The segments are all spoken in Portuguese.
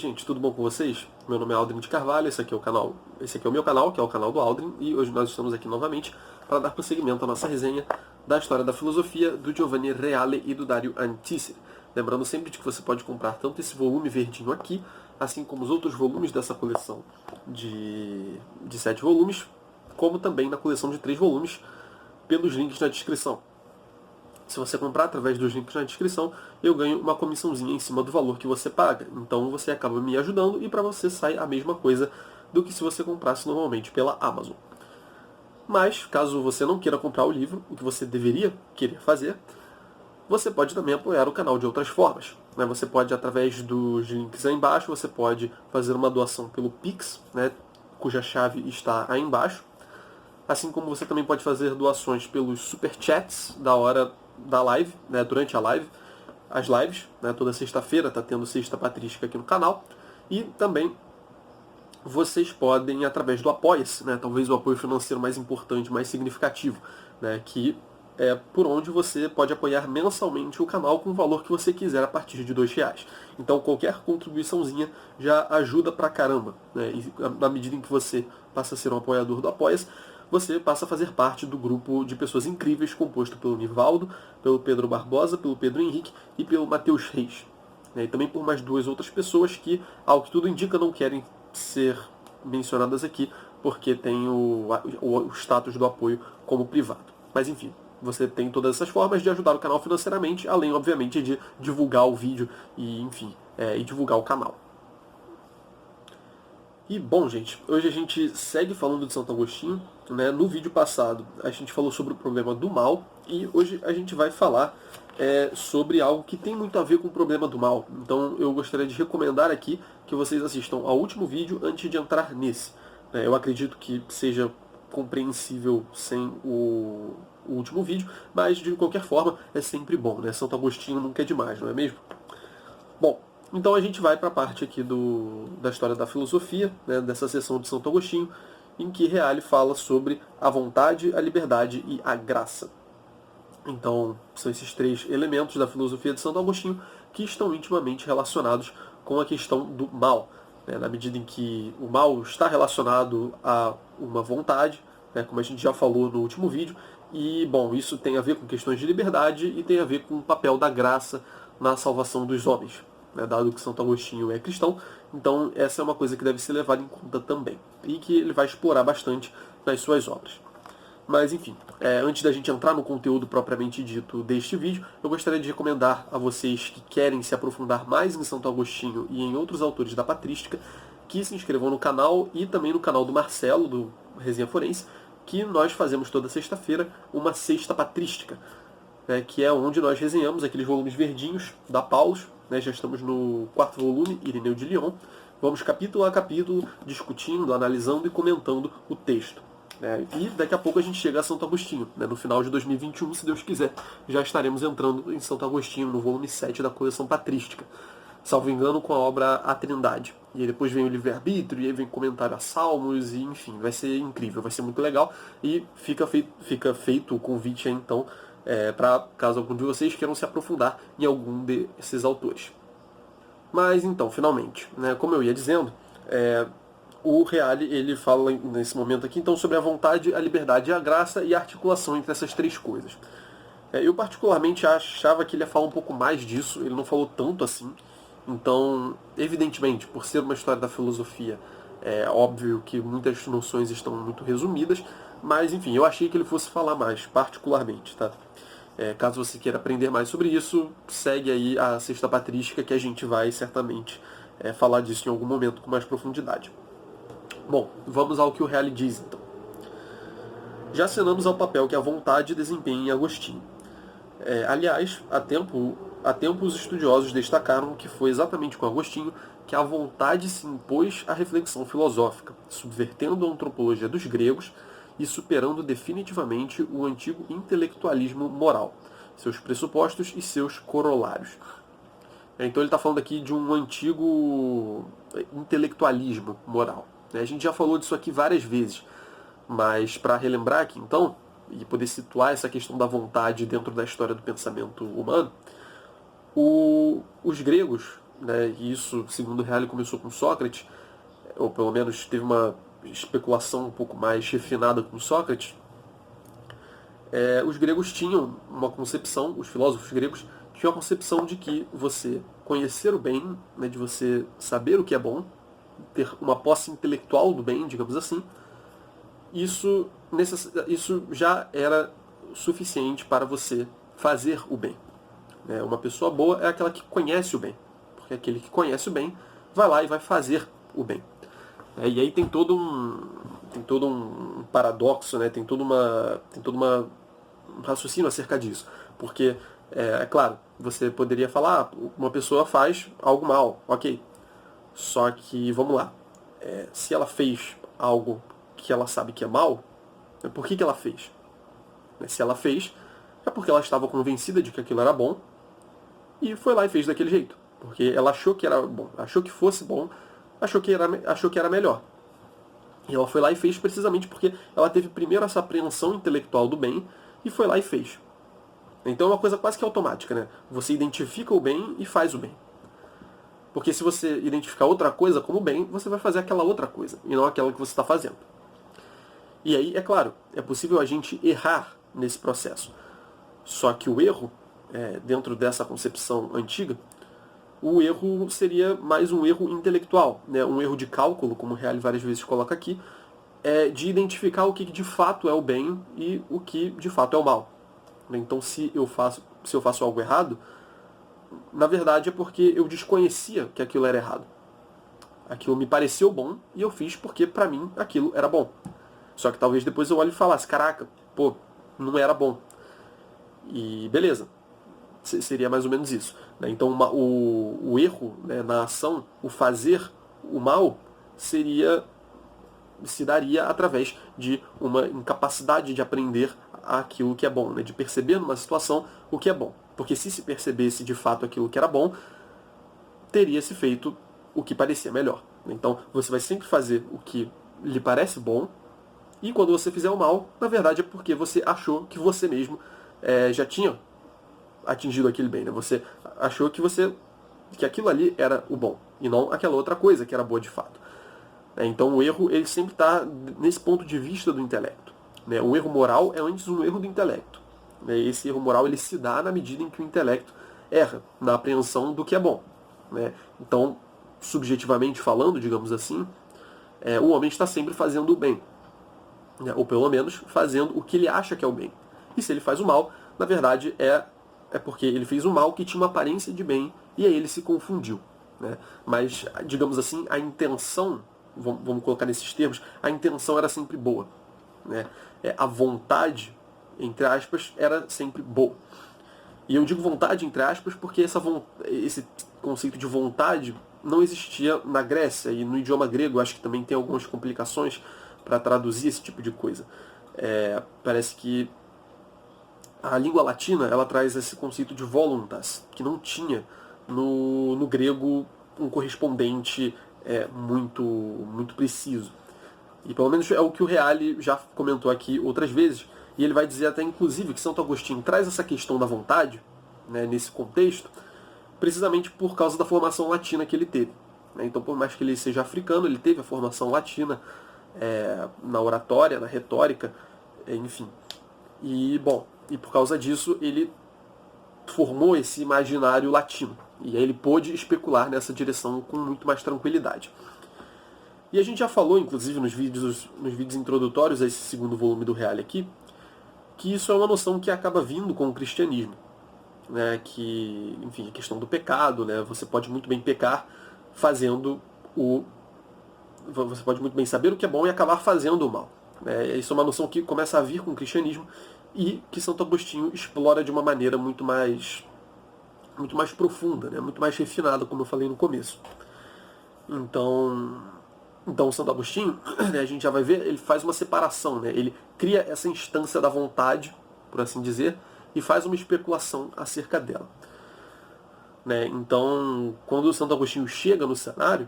gente, tudo bom com vocês? Meu nome é Aldrin de Carvalho, esse aqui é o meu canal, que é o canal do Aldrin, e hoje nós estamos aqui novamente para dar prosseguimento à nossa resenha da história da filosofia do Giovanni Reale e do Dario Antiseri. Lembrando sempre de que você pode comprar tanto esse volume verdinho aqui, assim como os outros volumes dessa coleção de 7 volumes, como também na coleção de 3 volumes, pelos links na descrição. Se você comprar através dos links na descrição, eu ganho uma comissãozinha em cima do valor que você paga. Então você acaba me ajudando e para você sai a mesma coisa do que se você comprasse normalmente pela Amazon. Mas, caso você não queira comprar o livro, o que você deveria querer fazer, você pode também apoiar o canal de outras formas. Você pode, através dos links aí embaixo, você pode fazer uma doação pelo Pix, cuja chave está aí embaixo. Assim como você também pode fazer doações pelos super chats da hora da live, durante a live, as lives, toda sexta-feira está tendo Sexta Patrística aqui no canal. E também vocês podem, através do Apoia-se, talvez o apoio financeiro mais importante, mais significativo, que é por onde você pode apoiar mensalmente o canal com o valor que você quiser a partir de R$2. Então qualquer contribuiçãozinha já ajuda pra caramba. E na medida em que você passa a ser um apoiador do Apoia-se, você passa a fazer parte do grupo de pessoas incríveis composto pelo Nivaldo, pelo Pedro Barbosa, pelo Pedro Henrique e pelo Matheus Reis. E também por mais 2 outras pessoas que, ao que tudo indica, não querem ser mencionadas aqui, porque tem o status do apoio como privado. Mas enfim, você tem todas essas formas de ajudar o canal financeiramente, além, obviamente, de divulgar o vídeo e, enfim, e divulgar o canal. E, bom, gente, hoje a gente segue falando de Santo Agostinho. No vídeo passado, a gente falou sobre o problema do mal, e hoje a gente vai falar sobre algo que tem muito a ver com o problema do mal. Então eu gostaria de recomendar aqui que vocês assistam ao último vídeo antes de entrar nesse. Eu acredito que seja compreensível sem o último vídeo, mas de qualquer forma é sempre bom, Santo Agostinho nunca é demais, não é mesmo? Bom, então a gente vai para a parte aqui da história da filosofia, dessa sessão de Santo Agostinho, em que Reale fala sobre a vontade, a liberdade e a graça. Então, são esses 3 elementos da filosofia de Santo Agostinho que estão intimamente relacionados com a questão do mal. Na medida em que o mal está relacionado a uma vontade, como a gente já falou no último vídeo, e, bom, isso tem a ver com questões de liberdade e tem a ver com o papel da graça na salvação dos homens. Dado que Santo Agostinho é cristão, então essa é uma coisa que deve ser levada em conta também, e que ele vai explorar bastante nas suas obras. Mas enfim, antes da gente entrar no conteúdo propriamente dito deste vídeo, eu gostaria de recomendar a vocês que querem se aprofundar mais em Santo Agostinho e em outros autores da patrística, que se inscrevam no canal e também no canal do Marcelo, do Resenha Forense, que nós fazemos toda sexta-feira uma Sexta Patrística, que é onde nós resenhamos aqueles volumes verdinhos da Paulus. Já estamos no 4º volume, Irineu de Lyon. Vamos capítulo a capítulo, discutindo, analisando e comentando o texto. E daqui a pouco a gente chega a Santo Agostinho. No final de 2021, se Deus quiser, já estaremos entrando em Santo Agostinho, no volume 7 da coleção patrística. Salvo engano, com a obra A Trindade. E aí depois vem o livre-arbítrio, e aí vem comentário a Salmos, e enfim, vai ser incrível, vai ser muito legal. E fica feito o convite aí, então, para caso algum de vocês queiram se aprofundar em algum desses autores. Mas então, finalmente, como eu ia dizendo, o Reale ele fala nesse momento aqui então sobre a vontade, a liberdade e a graça e a articulação entre essas 3 coisas. Eu particularmente achava que ele ia falar um pouco mais disso, ele não falou tanto assim. Então, evidentemente, por ser uma história da filosofia, é óbvio que muitas noções estão muito resumidas, mas enfim, eu achei que ele fosse falar mais, particularmente, tá? Caso você queira aprender mais sobre isso, segue aí a Sexta Patrística que a gente vai certamente falar disso em algum momento com mais profundidade. Bom, vamos ao que o Reale diz então. Já assinamos ao papel que a vontade desempenha em Agostinho. Aliás, há tempo os estudiosos destacaram que foi exatamente com Agostinho que a vontade se impôs à reflexão filosófica, subvertendo a antropologia dos gregos e superando definitivamente o antigo intelectualismo moral, seus pressupostos e seus corolários. Então ele está falando aqui de um antigo intelectualismo moral. A gente já falou disso aqui várias vezes, mas para relembrar aqui então, e poder situar essa questão da vontade dentro da história do pensamento humano, os gregos né, e isso, segundo o Reale, começou com Sócrates, ou pelo menos teve uma especulação um pouco mais refinada com Sócrates. Os gregos tinham uma concepção, os filósofos gregos tinham a concepção de que você conhecer o bem, né, de você saber o que é bom, ter uma posse intelectual do bem, digamos assim, isso já era suficiente para você fazer o bem. Uma pessoa boa é aquela que conhece o bem, porque aquele que conhece o bem vai lá e vai fazer o bem. E aí tem todo um paradoxo, né? Tem todo um raciocínio acerca disso, porque é claro, você poderia falar, uma pessoa faz algo mal, ok, só que vamos lá, se ela fez algo que ela sabe que é mal, por que ela fez? Se ela fez, é porque ela estava convencida de que aquilo era bom e foi lá e fez daquele jeito. Porque ela achou que era bom, achou que fosse bom, achou que era melhor. E ela foi lá e fez precisamente porque ela teve primeiro essa apreensão intelectual do bem e foi lá e fez. Então é uma coisa quase que automática, né? Você identifica o bem e faz o bem. Porque se você identificar outra coisa como bem, você vai fazer aquela outra coisa e não aquela que você está fazendo. E aí, é claro, é possível a gente errar nesse processo. Só que o erro, dentro dessa concepção antiga, o erro seria mais um erro intelectual, né? Um erro de cálculo, como o Reale várias vezes coloca aqui, de identificar o que de fato é o bem e o que de fato é o mal. Então, se eu faço algo errado, na verdade é porque eu desconhecia que aquilo era errado. Aquilo me pareceu bom e eu fiz porque para mim aquilo era bom. Só que talvez depois eu olhe e falasse, caraca, pô, não era bom. E beleza, seria mais ou menos isso. Então o erro, né, na ação, o fazer o mal, se daria através de uma incapacidade de aprender aquilo que é bom, né, de perceber numa situação o que é bom. Porque se percebesse de fato aquilo que era bom, teria-se feito o que parecia melhor. Então você vai sempre fazer o que lhe parece bom, e quando você fizer o mal, na verdade é porque você achou que você mesmo já tinha atingido aquele bem. Né? Você achou que aquilo ali era o bom, e não aquela outra coisa que era boa de fato. Então o erro ele sempre está nesse ponto de vista do intelecto. Né? Um erro moral é antes um erro do intelecto. Né? Esse erro moral ele se dá na medida em que o intelecto erra na apreensão do que é bom. Né? Então, subjetivamente falando, digamos assim, o homem está sempre fazendo o bem. Ou pelo menos fazendo o que ele acha que é o bem. E se ele faz o mal, na verdade é porque ele fez o mal que tinha uma aparência de bem e aí ele se confundiu. Né? Mas, digamos assim, a intenção, vamos colocar nesses termos, a intenção era sempre boa. Né? A vontade, entre aspas, era sempre boa. E eu digo vontade, entre aspas, porque esse conceito de vontade não existia na Grécia e no idioma grego. Acho que também tem algumas complicações para traduzir esse tipo de coisa. Parece que a língua latina ela traz esse conceito de voluntas, que não tinha no grego um correspondente muito preciso. E pelo menos é o que o Reale já comentou aqui outras vezes, e ele vai dizer até inclusive que Santo Agostinho traz essa questão da vontade, né, nesse contexto, precisamente por causa da formação latina que ele teve. Então, por mais que ele seja africano, ele teve a formação latina na oratória, na retórica, enfim. E, bom, por causa disso, ele formou esse imaginário latino. E aí ele pôde especular nessa direção com muito mais tranquilidade. E a gente já falou, inclusive, nos vídeos introdutórios a esse segundo volume do Reale aqui, que isso é uma noção que acaba vindo com o cristianismo. Né, que, enfim, a questão do pecado, né, você pode muito bem pecar fazendo você pode muito bem saber o que é bom e acabar fazendo o mal. Isso é uma noção que começa a vir com o cristianismo e que Santo Agostinho explora de uma maneira muito mais profunda, né, muito mais refinada, como eu falei no começo. Então Santo Agostinho, né, a gente já vai ver, ele faz uma separação, né, ele cria essa instância da vontade, por assim dizer, e faz uma especulação acerca dela. Né? Então, quando o Santo Agostinho chega no cenário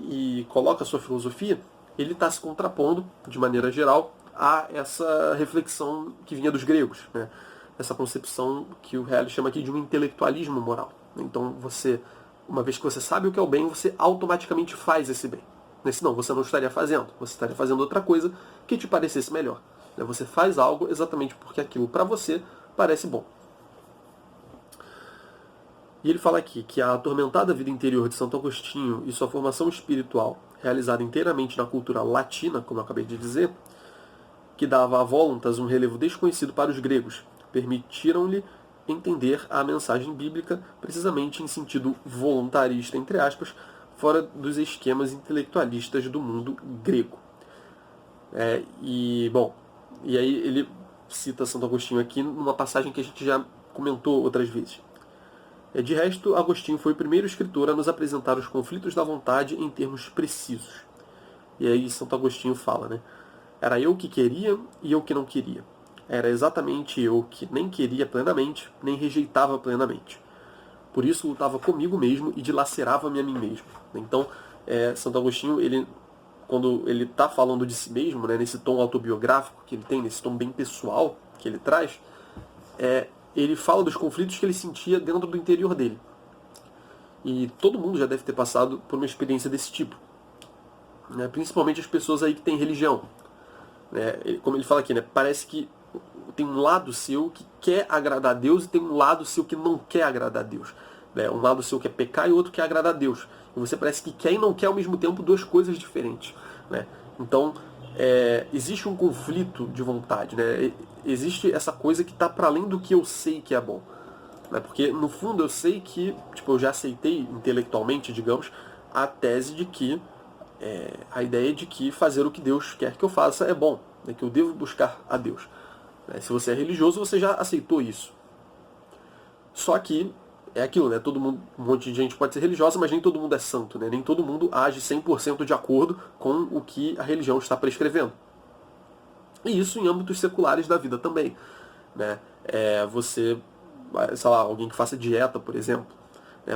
e coloca a sua filosofia, ele está se contrapondo, de maneira geral, a essa reflexão que vinha dos gregos. Né? Essa concepção que o Reale chama aqui de um intelectualismo moral. Então, você Uma vez que você sabe o que é o bem, você automaticamente faz esse bem. Senão você não estaria fazendo. Você estaria fazendo outra coisa que te parecesse melhor. Você faz algo exatamente porque aquilo para você parece bom. E ele fala aqui que a atormentada vida interior de Santo Agostinho e sua formação espiritual, realizada inteiramente na cultura latina, como eu acabei de dizer, que dava a voluntas um relevo desconhecido para os gregos, permitiram-lhe entender a mensagem bíblica precisamente em sentido voluntarista, entre aspas, fora dos esquemas intelectualistas do mundo grego. E aí ele cita Santo Agostinho aqui numa passagem que a gente já comentou outras vezes. De resto, Agostinho foi o primeiro escritor a nos apresentar os conflitos da vontade em termos precisos. E aí Santo Agostinho fala, né? Era eu que queria e eu que não queria. Era exatamente eu que nem queria plenamente, nem rejeitava plenamente. Por isso lutava comigo mesmo e dilacerava-me a mim mesmo. Então, Santo Agostinho, quando ele está falando de si mesmo, né, nesse tom autobiográfico que ele tem, nesse tom bem pessoal que ele traz, ele fala dos conflitos que ele sentia dentro do interior dele. E todo mundo já deve ter passado por uma experiência desse tipo. Né? Principalmente as pessoas aí que têm religião. Como ele fala aqui, né? Parece que tem um lado seu que quer agradar a Deus e tem um lado seu que não quer agradar a Deus. Um lado seu que é pecar e outro que quer agradar a Deus. E você parece que quer e não quer ao mesmo tempo duas coisas diferentes. Né? Então, existe um conflito de vontade. Né? Existe essa coisa que está para além do que eu sei que é bom. Né? Porque, no fundo, eu sei que, eu já aceitei intelectualmente, digamos, a tese de que a ideia de que fazer o que Deus quer que eu faça é bom, né, que eu devo buscar a Deus. Se você é religioso, você já aceitou isso. Só que é aquilo, né? Todo mundo, um monte de gente pode ser religiosa, mas nem todo mundo é santo, né? Nem todo mundo age 100% de acordo com o que a religião está prescrevendo. E isso em âmbitos seculares da vida também. Né? Você, sei lá, alguém que faça dieta, por exemplo,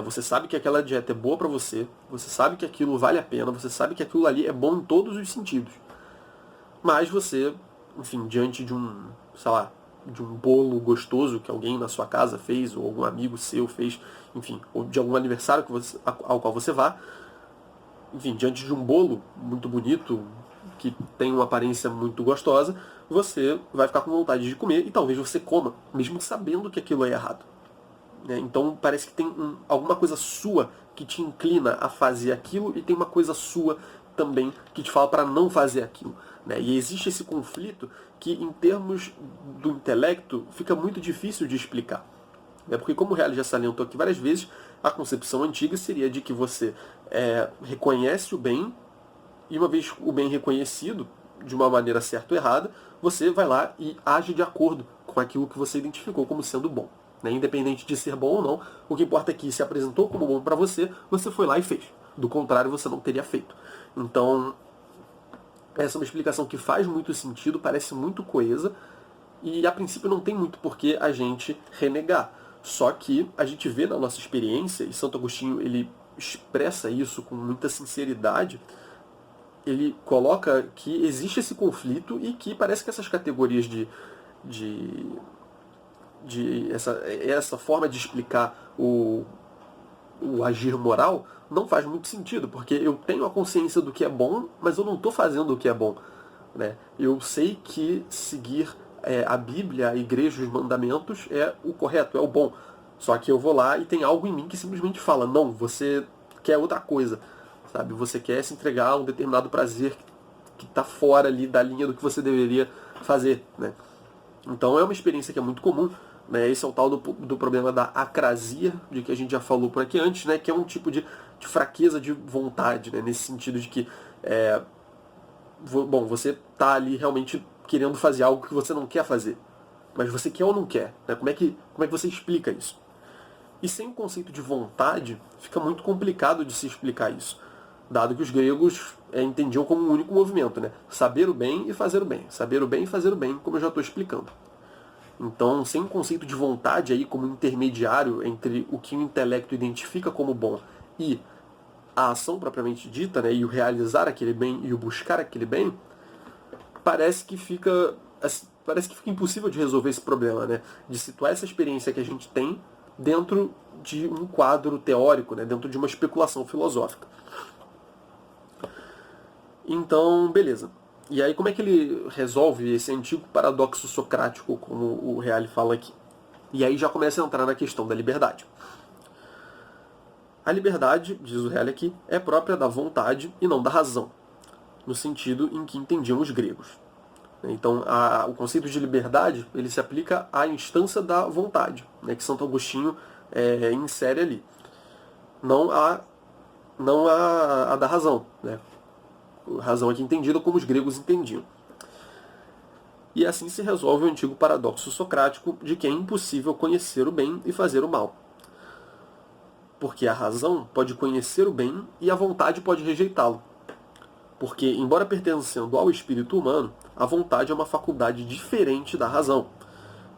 você sabe que aquela dieta é boa para você sabe que aquilo vale a pena, você sabe que aquilo ali é bom em todos os sentidos. Mas você, enfim, diante de de um bolo gostoso que alguém na sua casa fez, ou algum amigo seu fez, enfim, ou de algum aniversário ao qual você vá, enfim, diante de um bolo muito bonito, que tem uma aparência muito gostosa, você vai ficar com vontade de comer e talvez você coma, mesmo sabendo que aquilo é errado. Então parece que tem alguma coisa sua que te inclina a fazer aquilo e tem uma coisa sua também que te fala para não fazer aquilo. E existe esse conflito que, em termos do intelecto, fica muito difícil de explicar. Porque, como o Reale já salientou aqui várias vezes, a concepção antiga seria de que você reconhece o bem e, uma vez o bem reconhecido, de uma maneira certa ou errada, você vai lá e age de acordo com aquilo que você identificou como sendo bom. Independente de ser bom ou não, o que importa é que se apresentou como bom para você, você foi lá e fez. Do contrário, você não teria feito. Então, essa é uma explicação que faz muito sentido, parece muito coesa, e a princípio não tem muito por que a gente renegar. Só que a gente vê na nossa experiência, e Santo Agostinho ele expressa isso com muita sinceridade, ele coloca que existe esse conflito e que parece que essas categorias essa forma de explicar o agir moral não faz muito sentido, porque eu tenho a consciência do que é bom, mas eu não estou fazendo o que é bom. Eu sei que seguir a Bíblia, a igreja, os mandamentos é o correto, é o bom. Só que eu vou lá e tem algo em mim que simplesmente fala, não, você quer outra coisa. Sabe? Você quer se entregar a um determinado prazer que está fora ali da linha do que você deveria fazer. Então é uma experiência que é muito comum. Esse é o tal do problema da acrasia, de que a gente já falou por aqui antes, que é um tipo de fraqueza de vontade, nesse sentido de que você está ali realmente querendo fazer algo que você não quer fazer, mas você quer ou não quer? Como é que você explica isso? E sem o conceito de vontade, fica muito complicado de se explicar isso, dado que os gregos entendiam como um único movimento, saber o bem e fazer o bem, saber o bem e fazer o bem, como eu já estou explicando. Então, sem o conceito de vontade aí como intermediário entre o que o intelecto identifica como bom e a ação propriamente dita, e o realizar aquele bem e o buscar aquele bem, parece que fica impossível de resolver esse problema, de situar essa experiência que a gente tem dentro de um quadro teórico, né, dentro de uma especulação filosófica. Então, beleza. E aí como é que ele resolve esse antigo paradoxo socrático, como o Reale fala aqui? E aí já começa a entrar na questão da liberdade. A liberdade, diz o Reale aqui, é própria da vontade e não da razão, no sentido em que entendiam os gregos. Então, o conceito de liberdade ele se aplica à instância da vontade, né, que Santo Agostinho insere ali. Não a da razão. Né? Razão aqui entendida como os gregos entendiam. E assim se resolve o antigo paradoxo socrático de que é impossível conhecer o bem e fazer o mal. Porque a razão pode conhecer o bem e a vontade pode rejeitá-lo. Porque, embora pertencendo ao espírito humano, a vontade é uma faculdade diferente da razão,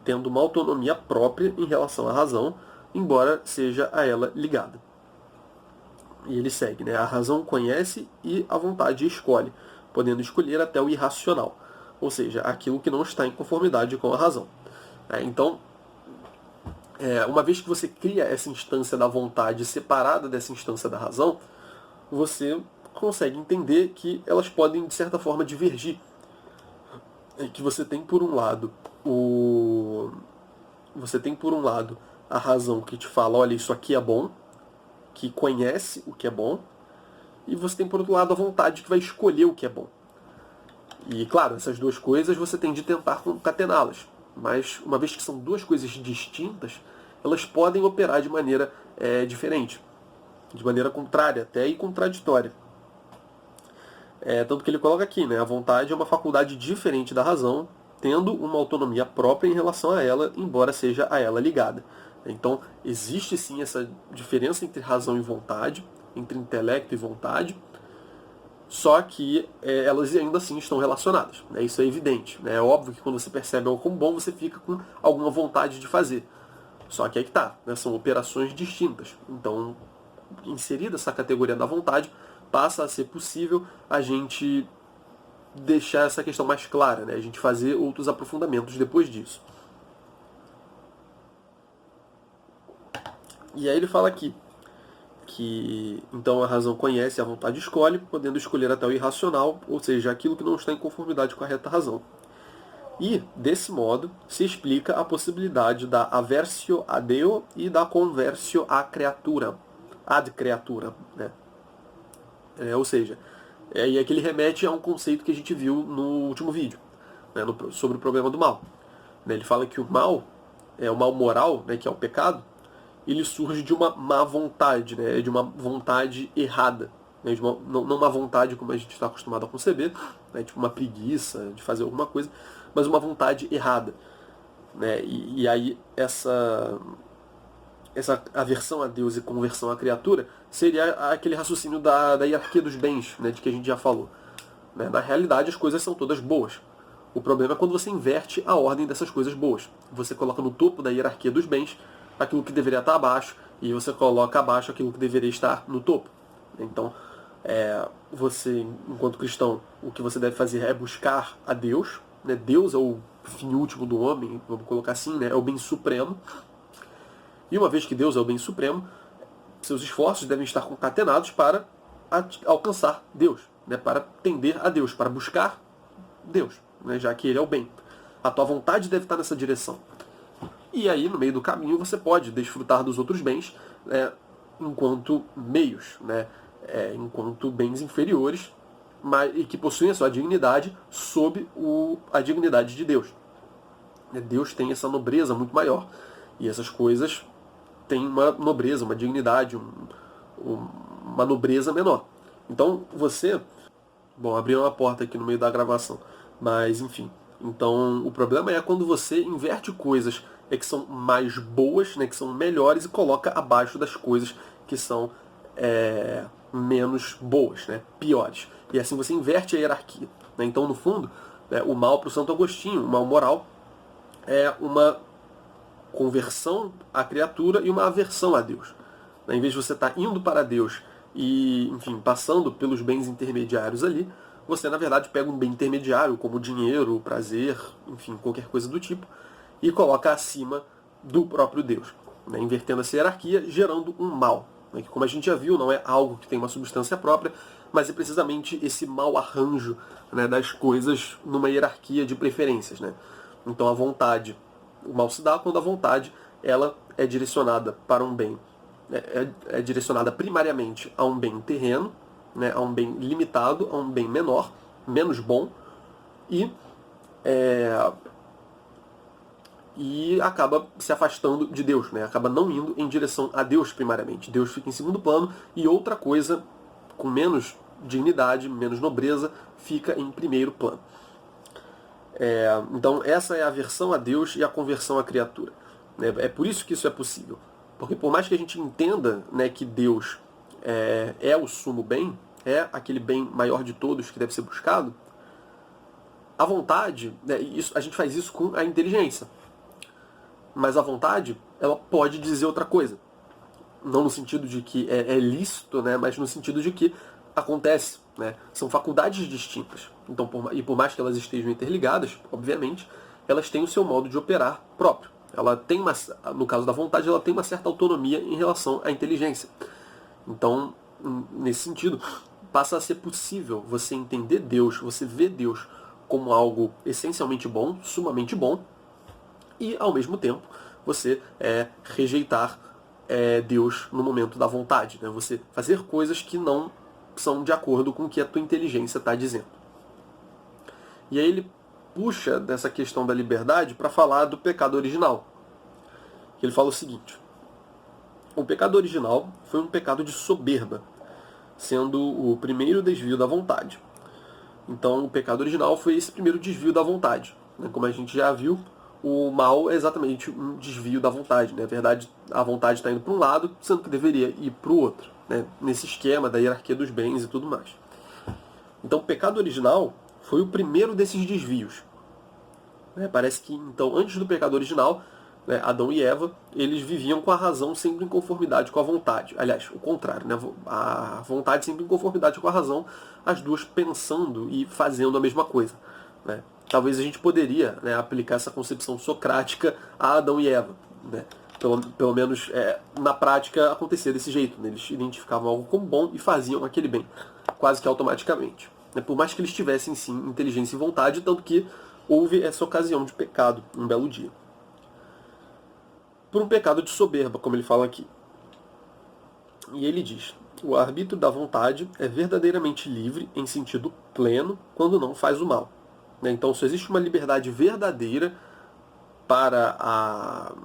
tendo uma autonomia própria em relação à razão, embora seja a ela ligada. E ele segue, né? A razão conhece e a vontade escolhe, podendo escolher até o irracional, ou seja, aquilo que não está em conformidade com a razão. Então, uma vez que você cria essa instância da vontade separada dessa instância da razão, você consegue entender que elas podem, de certa forma, divergir. Que você tem, por um lado, a razão que te fala, olha, isso aqui é bom, que conhece o que é bom, e você tem, por outro lado, a vontade que vai escolher o que é bom. E, claro, essas duas coisas você tem de tentar concatená-las. Mas, uma vez que são duas coisas distintas, elas podem operar de maneira diferente, de maneira contrária até e contraditória. Tanto que ele coloca aqui, né, a vontade é uma faculdade diferente da razão, tendo uma autonomia própria em relação a ela, embora seja a ela ligada. Então, existe sim essa diferença entre razão e vontade, entre intelecto e vontade, só que elas ainda assim estão relacionadas. Né? Isso é evidente. Né? É óbvio que quando você percebe algo como bom, você fica com alguma vontade de fazer. Só que aí que tá, né? São operações distintas. Então, inserida essa categoria da vontade, passa a ser possível a gente deixar essa questão mais clara, né? A gente fazer outros aprofundamentos depois disso. E aí ele fala aqui que então a razão conhece, a vontade escolhe, podendo escolher até o irracional, ou seja, aquilo que não está em conformidade com a reta razão. E, desse modo, se explica a possibilidade da aversio a Deo e da conversio a criatura, ad creatura, né? Ou seja, e aqui ele remete a um conceito que a gente viu no último vídeo, né, sobre o problema do mal. Ele fala que o mal moral, né, que é o pecado, ele surge de uma má vontade, né, de uma vontade errada. Né, não uma vontade como a gente está acostumado a conceber, né, tipo uma preguiça de fazer alguma coisa, mas uma vontade errada. Né, e aí essa aversão a Deus e conversão à criatura seria aquele raciocínio da hierarquia dos bens, né, de que a gente já falou. Né? Na realidade, as coisas são todas boas. O problema é quando você inverte a ordem dessas coisas boas. Você coloca no topo da hierarquia dos bens aquilo que deveria estar abaixo, e você coloca abaixo aquilo que deveria estar no topo. Então, você, enquanto cristão, o que você deve fazer é buscar a Deus. Né? Deus é o fim último do homem, vamos colocar assim, né? É o bem supremo. E uma vez que Deus é o bem supremo, seus esforços devem estar concatenados para alcançar Deus, né? Para tender a Deus, para buscar Deus, né? Já que Ele é o bem. A tua vontade deve estar nessa direção. E aí, no meio do caminho, você pode desfrutar dos outros bens enquanto meios, né? Enquanto bens inferiores, e que possuem a sua dignidade sob a dignidade de Deus. Deus tem essa nobreza muito maior. E essas coisas têm uma nobreza, uma dignidade, uma nobreza menor. Então você... Bom, abriu uma porta aqui no meio da gravação. Mas, enfim. Então, o problema é quando você inverte coisas que são mais boas, né, que são melhores, e coloca abaixo das coisas que são menos boas, né, piores. E assim você inverte a hierarquia. Né? Então, no fundo, o mal para o Santo Agostinho, o mal moral, é uma conversão à criatura e uma aversão a Deus. Em vez de você estar indo para Deus e, enfim, passando pelos bens intermediários ali, você, na verdade, pega um bem intermediário, como dinheiro, prazer, enfim, qualquer coisa do tipo, e coloca acima do próprio Deus. né, invertendo essa hierarquia, gerando um mal, né, que, como a gente já viu, não é algo que tem uma substância própria, mas é precisamente esse mau arranjo, né, das coisas numa hierarquia de preferências. Né? Então a vontade, o mal se dá quando a vontade ela é direcionada para um bem, é direcionada primariamente a um bem terreno, né, a um bem limitado, a um bem menor, menos bom, e acaba se afastando de Deus, né? Acaba não indo em direção a Deus primariamente. Deus fica em segundo plano e outra coisa com menos dignidade, menos nobreza, fica em primeiro plano. Então essa é a aversão a Deus e a conversão à criatura. É por isso que isso é possível. Porque por mais que a gente entenda, né, que Deus é o sumo bem, é aquele bem maior de todos que deve ser buscado, a vontade, né, a gente faz isso com a inteligência. Mas a vontade, ela pode dizer outra coisa. Não no sentido de que é lícito, né, mas no sentido de que acontece. Né? São faculdades distintas. Então, por mais que elas estejam interligadas, obviamente, elas têm o seu modo de operar próprio. Ela tem no caso da vontade, ela tem uma certa autonomia em relação à inteligência. Então, nesse sentido, passa a ser possível você entender Deus, você ver Deus como algo essencialmente bom, sumamente bom, e, ao mesmo tempo, você rejeitar Deus no momento da vontade. Né? Você fazer coisas que não são de acordo com o que a tua inteligência está dizendo. E aí ele puxa dessa questão da liberdade para falar do pecado original. Ele fala o seguinte: o pecado original foi um pecado de soberba, sendo o primeiro desvio da vontade. Então o pecado original foi esse primeiro desvio da vontade. Como a gente já viu, o mal é exatamente um desvio da vontade. Né? Na verdade, a vontade está indo para um lado, sendo que deveria ir para o outro. Né? Nesse esquema da hierarquia dos bens e tudo mais. Então o pecado original foi o primeiro desses desvios. Parece que, então, antes do pecado original, né, Adão e Eva, eles viviam com a razão sempre em conformidade com a vontade. Aliás, o contrário, né? A vontade sempre em conformidade com a razão, as duas pensando e fazendo a mesma coisa. Né? Talvez a gente poderia, né, aplicar essa concepção socrática a Adão e Eva. Né? Pelo menos na prática acontecia desse jeito. Né? Eles identificavam algo como bom e faziam aquele bem, quase que automaticamente. Né? Por mais que eles tivessem, sim, inteligência e vontade, tanto que houve essa ocasião de pecado, um belo dia. Por um pecado de soberba, como ele fala aqui. E ele diz: o arbítrio da vontade é verdadeiramente livre em sentido pleno quando não faz o mal. Então só existe uma liberdade verdadeira para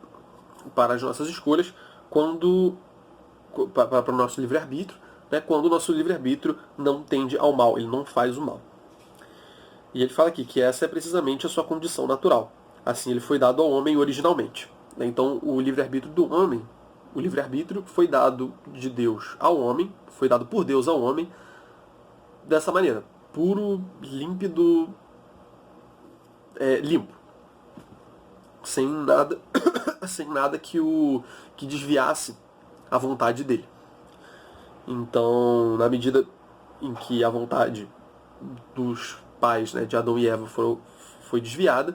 as nossas escolhas para o nosso livre-arbítrio, né, quando o nosso livre-arbítrio não tende ao mal, ele não faz o mal. E ele fala aqui que essa é precisamente a sua condição natural. Assim ele foi dado ao homem originalmente. Então o livre-arbítrio do homem, o livre-arbítrio foi dado de Deus ao homem, foi dado por Deus ao homem dessa maneira, puro, límpido, limpo, sem nada, sem nada que desviasse a vontade dele. Então, na medida em que a vontade dos pais, né, de Adão e Eva foi desviada,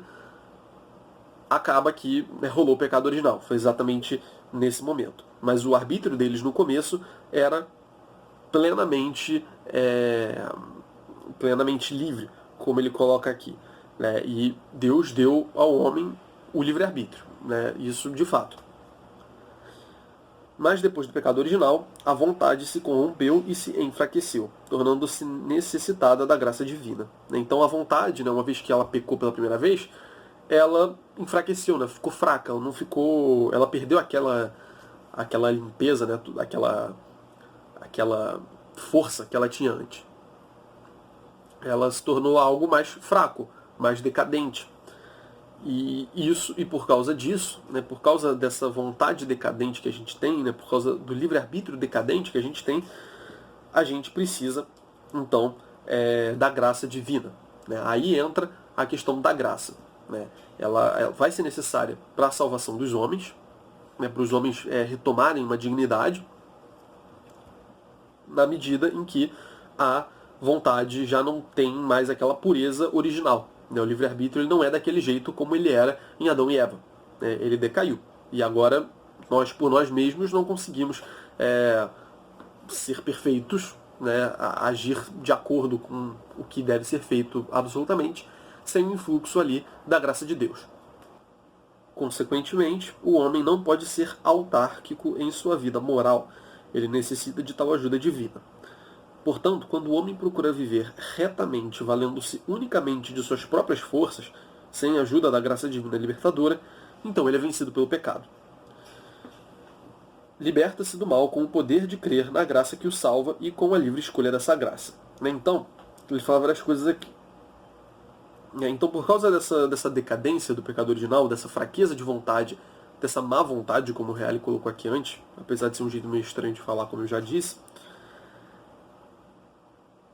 acaba que, né, rolou o pecado original. Foi exatamente nesse momento. Mas o arbítrio deles no começo era plenamente livre, como ele coloca aqui. Né? E Deus deu ao homem o livre-arbítrio. Né? Isso de fato. Mas depois do pecado original, a vontade se corrompeu e se enfraqueceu, tornando-se necessitada da graça divina. Então a vontade, né, uma vez que ela pecou pela primeira vez, ela enfraqueceu, né? Ficou fraca, ela perdeu aquela limpeza, né? Aquela força que ela tinha antes. Ela se tornou algo mais fraco, mais decadente. E por causa disso, né, por causa dessa vontade decadente que a gente tem, né, por causa do livre-arbítrio decadente que a gente precisa, então, da graça divina. Né? Aí entra a questão da graça. Né? Ela vai ser necessária para a salvação dos homens, né, para os homens retomarem uma dignidade, na medida em que a vontade já não tem mais aquela pureza original. O livre-arbítrio ele não é daquele jeito como ele era em Adão e Eva. Ele decaiu. E agora Nós, por nós mesmos, não conseguimos ser perfeitos, né, agir de acordo com o que deve ser feito absolutamente, sem o influxo ali da graça de Deus. Consequentemente, o homem não pode ser autárquico em sua vida moral. Ele necessita de tal ajuda divina. Portanto, quando o homem procura viver retamente, valendo-se unicamente de suas próprias forças, sem a ajuda da graça divina libertadora, então ele é vencido pelo pecado. Liberta-se do mal com o poder de crer na graça que o salva e com a livre escolha dessa graça. Então, ele fala várias coisas aqui. Então, por causa dessa decadência do pecado original, dessa fraqueza de vontade, dessa má vontade, como o Reale colocou aqui antes, apesar de ser um jeito meio estranho de falar, como eu já disse,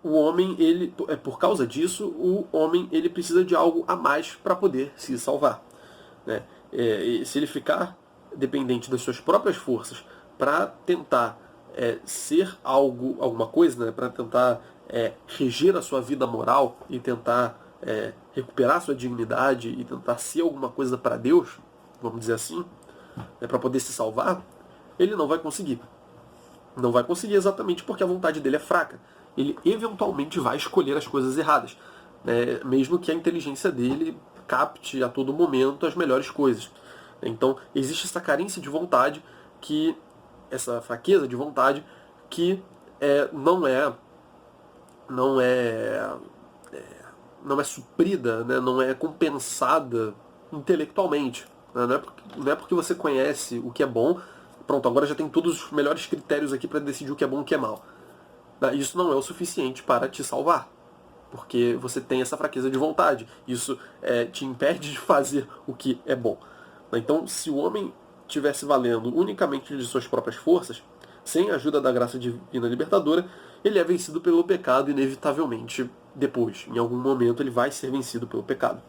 o homem, por causa disso, o homem ele precisa de algo a mais para poder se salvar. Né? E se ele ficar dependente das suas próprias forças para tentar ser alguma coisa, né? Para tentar reger a sua vida moral e tentar recuperar sua dignidade e tentar ser alguma coisa para Deus, vamos dizer assim, né? Para poder se salvar, ele não vai conseguir. Não vai conseguir exatamente porque a vontade dele é fraca. Ele eventualmente vai escolher as coisas erradas, né? Mesmo que a inteligência dele capte a todo momento as melhores coisas. Então, existe essa carência de vontade, essa fraqueza de vontade, que não é suprida, né? Não é compensada intelectualmente. Né? Não é porque você conhece o que é bom, pronto, agora já tem todos os melhores critérios aqui para decidir o que é bom e o que é mal. Isso não é o suficiente para te salvar, porque você tem essa fraqueza de vontade. Isso te impede de fazer o que é bom. Então, se o homem estivesse valendo unicamente de suas próprias forças, sem a ajuda da graça divina libertadora, ele é vencido pelo pecado inevitavelmente depois. Em algum momento ele vai ser vencido pelo pecado.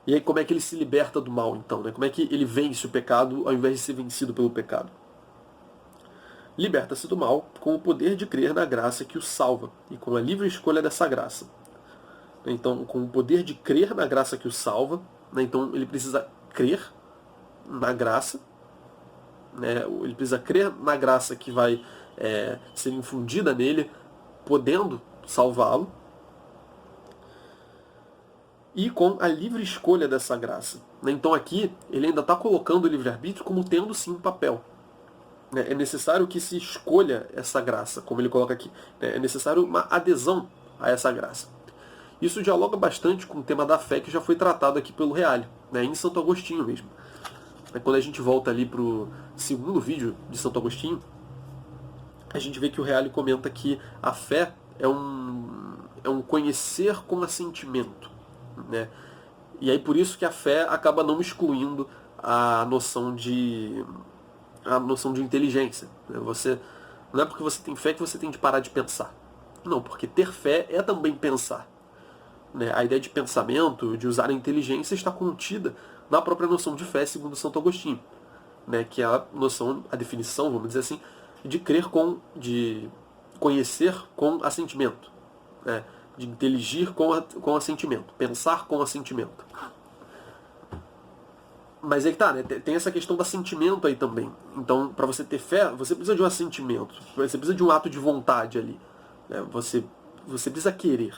E aí como é que ele se liberta do mal, então? Né? Como é que ele vence o pecado ao invés de ser vencido pelo pecado? Liberta-se do mal com o poder de crer na graça que o salva e com a livre escolha dessa graça. Então, com o poder de crer na graça que o salva, né? Então ele precisa crer na graça, né? Ele precisa crer na graça que vai ser infundida nele, podendo salvá-lo, e com a livre escolha dessa graça. Né? Então aqui ele ainda está colocando o livre-arbítrio como tendo sim um papel. É necessário que se escolha essa graça, como ele coloca aqui. É necessário uma adesão a essa graça. Isso dialoga bastante com o tema da fé que já foi tratado aqui pelo Reale, né, em Santo Agostinho mesmo. Quando a gente volta ali para o segundo vídeo de Santo Agostinho, a gente vê que o Reale comenta que a fé é um conhecer com assentimento. Né? E aí por isso que a fé acaba não excluindo a noção de inteligência. Não é porque você tem fé que você tem de parar de pensar. Não, porque ter fé é também pensar. Né? A ideia de pensamento, de usar a inteligência, está contida na própria noção de fé, segundo Santo Agostinho. Né? Que é a definição, vamos dizer assim, de conhecer com assentimento. Né? De inteligir com assentimento. Pensar com assentimento. Mas aí que tá, né? Tem essa questão do assentimento aí também. Então, para você ter fé, você precisa de um assentimento. Você precisa de um ato de vontade ali. Né? Você precisa querer.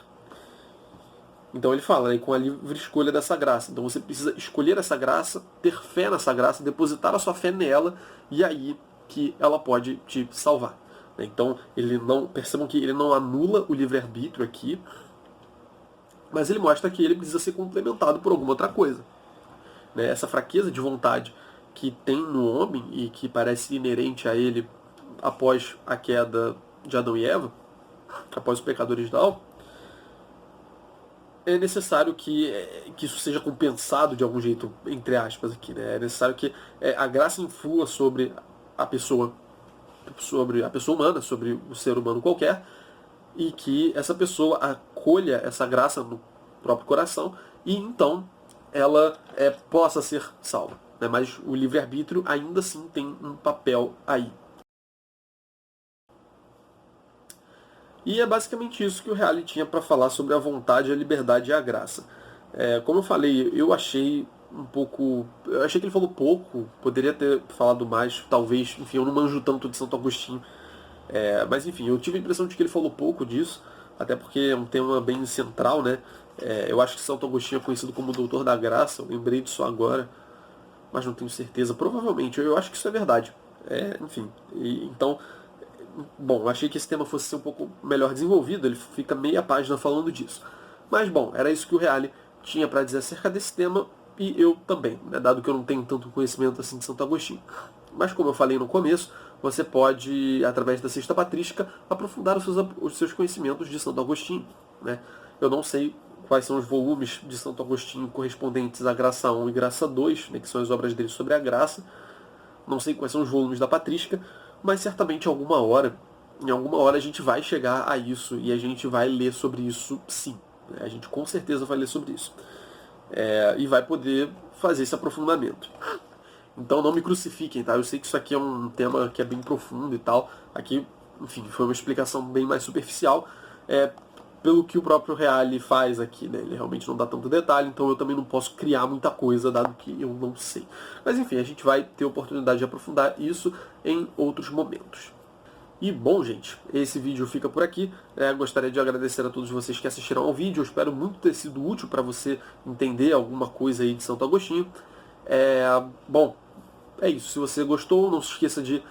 Então ele fala, né, com a livre escolha dessa graça. Então você precisa escolher essa graça, ter fé nessa graça, depositar a sua fé nela, e aí que ela pode te salvar. Então percebam que ele não anula o livre-arbítrio aqui, mas ele mostra que ele precisa ser complementado por alguma outra coisa. Né? Essa fraqueza de vontade que tem no homem e que parece inerente a ele após a queda de Adão e Eva, após o pecado original, é necessário que isso seja compensado de algum jeito, entre aspas aqui. Né? É necessário que a graça influa sobre a pessoa humana, sobre o ser humano qualquer, e que essa pessoa acolha essa graça no próprio coração e então ela possa ser salva. Né? Mas o livre-arbítrio ainda assim tem um papel aí. E é basicamente isso que o Reale tinha para falar sobre a vontade, a liberdade e a graça. Como eu falei, eu achei um pouco... Eu achei que ele falou pouco, poderia ter falado mais, talvez. Enfim, eu não manjo tanto de Santo Agostinho. Mas enfim, eu tive a impressão de que ele falou pouco disso, até porque é um tema bem central, né? Eu acho que Santo Agostinho é conhecido como o Doutor da Graça, eu lembrei disso agora, mas não tenho certeza. Provavelmente, eu acho que isso é verdade. Enfim, então, bom, achei que esse tema fosse ser um pouco melhor desenvolvido, ele fica meia página falando disso. Mas bom, era isso que o Reale tinha para dizer acerca desse tema, e eu também, né, dado que eu não tenho tanto conhecimento assim de Santo Agostinho. Mas como eu falei no começo, você pode, através da cesta patrística, aprofundar os seus conhecimentos de Santo Agostinho. Né? Eu não sei quais são os volumes de Santo Agostinho correspondentes à Graça 1 e Graça 2, né, que são as obras dele sobre a graça. Não sei quais são os volumes da patrística, mas certamente em alguma hora a gente vai chegar a isso e a gente vai ler sobre isso sim. A gente com certeza vai ler sobre isso. E vai poder fazer esse aprofundamento. Então não me crucifiquem, tá? Eu sei que isso aqui é um tema que é bem profundo e tal. Aqui, enfim, foi uma explicação bem mais superficial. Pelo que o próprio Reale faz aqui, né? Ele realmente não dá tanto detalhe, então eu também não posso criar muita coisa, dado que eu não sei. Mas enfim, a gente vai ter oportunidade de aprofundar isso em outros momentos. E bom, gente, esse vídeo fica por aqui. Gostaria de agradecer a todos vocês que assistiram ao vídeo. Eu espero muito ter sido útil para você entender alguma coisa aí de Santo Agostinho. Bom, é isso. Se você gostou, não se esqueça de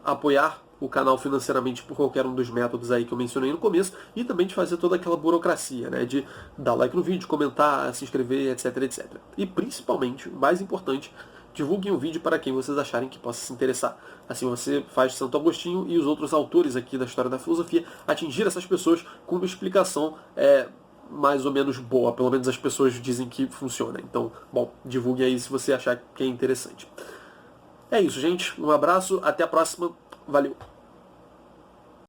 apoiar o canal financeiramente por qualquer um dos métodos aí que eu mencionei no começo, e também de fazer toda aquela burocracia, né, de dar like no vídeo, comentar, se inscrever, etc, etc. E principalmente, o mais importante, divulguem o vídeo para quem vocês acharem que possa se interessar. Assim você faz Santo Agostinho e os outros autores aqui da história da filosofia atingir essas pessoas com uma explicação mais ou menos boa. Pelo menos as pessoas dizem que funciona. Então, bom, divulguem aí se você achar que é interessante. É isso, gente. Um abraço, até a próxima. Valeu!